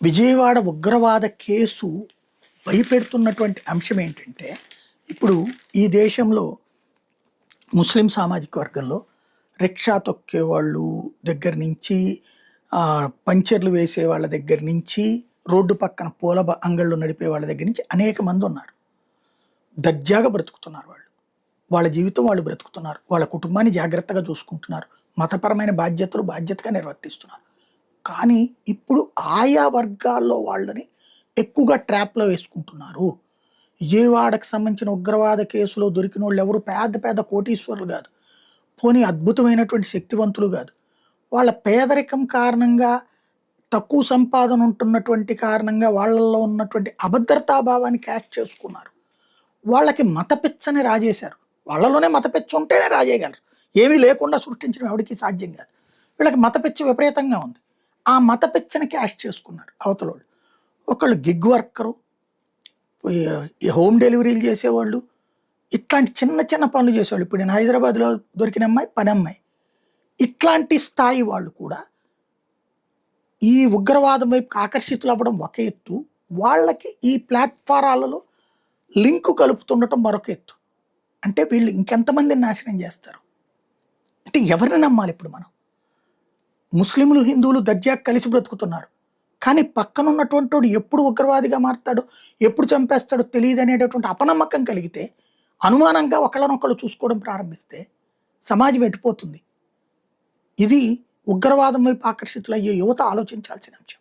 విజయవాడ ఉగ్రవాద కేసు భయపెడుతున్నటువంటి అంశం ఏంటంటే, ఇప్పుడు ఈ దేశంలో ముస్లిం సామాజిక వర్గంలో రిక్షా తొక్కేవాళ్ళు దగ్గర నుంచి, పంచర్లు వేసే వాళ్ళ దగ్గర నుంచి, రోడ్డు పక్కన పూల అంగళ్ళు నడిపే వాళ్ళ దగ్గర నుంచి అనేక మంది ఉన్నారు. దర్జాగా బ్రతుకుతున్నారు వాళ్ళు. వాళ్ళ జీవితం వాళ్ళు బ్రతుకుతున్నారు. వాళ్ళ కుటుంబాన్ని జాగ్రత్తగా చూసుకుంటున్నారు. మతపరమైన బాధ్యతగా నిర్వర్తిస్తున్నారు. కానీ ఇప్పుడు ఆయా వర్గాల్లో వాళ్ళని ఎక్కువగా ట్రాప్‌లో వేసుకుంటున్నారు. విజయవాడకు సంబంధించిన ఉగ్రవాద కేసులో దొరికినోళ్ళు ఎవరు పెద్ద పెద్ద కోటీశ్వరులు గాదు. పోనీ అద్భుతమైనటువంటి శక్తివంతులు గాదు. వాళ్ళ పేదరికం కారణంగా, తక్కువ సంపాదన ఉంటున్నటువంటి కారణంగా వాళ్ళల్లో ఉన్నటువంటి అభద్రతా భావాన్ని క్యాష్ చేసుకున్నారు. వాళ్ళకి మత పిచ్చని రాజేశారు. వాళ్ళలోనే మత పిచ్చి ఉంటేనే రాజేయగలరు. ఏమీ లేకుండా సృష్టించడం ఎవడికి సాధ్యం కాదు. వీళ్ళకి మత పిచ్చి విపరీతంగా ఉంది. ఆ మత పిచ్చని క్యాష్ చేసుకున్నారు అవతలోళ్ళు. ఒకళ్ళు గిగ్ వర్కరు, ఈ హోమ్ డెలివరీలు చేసేవాళ్ళు, ఇట్లాంటి చిన్న చిన్న పనులు చేసేవాళ్ళు. ఇప్పుడు నేను హైదరాబాద్‌లో దొరికిన అమ్మాయి పనమ్మాయి. ఇట్లాంటి స్థాయి వాళ్ళు కూడా ఈ ఉగ్రవాదం వైపుకి ఆకర్షితులవ్వడం ఒక ఎత్తు. వాళ్ళకి ఈ ప్లాట్‌ఫారాలలో లింకు కలుపుతుండటం మరొక ఎత్తు. అంటే వీళ్ళు ఇంకెంతమందిని నాశనం చేస్తారు? అంటే ఎవరిని నమ్మాలి ఇప్పుడు మనం? ముస్లింలు, హిందువులు దర్జాగా కలిసి బ్రతుకుతున్నారు. కానీ పక్కనున్నటువంటోడు ఎప్పుడు ఉగ్రవాదిగా మారతాడో, ఎప్పుడు చంపేస్తాడో తెలీదనేటటువంటి అపనమ్మకం కలిగితే, అనుమానంగా ఒకళ్ళనొకళ్ళు చూసుకోవడం ప్రారంభిస్తే సమాజం ఎటుపోతుంది? ఇది ఉగ్రవాదం వైపు ఆకర్షితులయ్యే యువత ఆలోచించాల్సిన అంశం.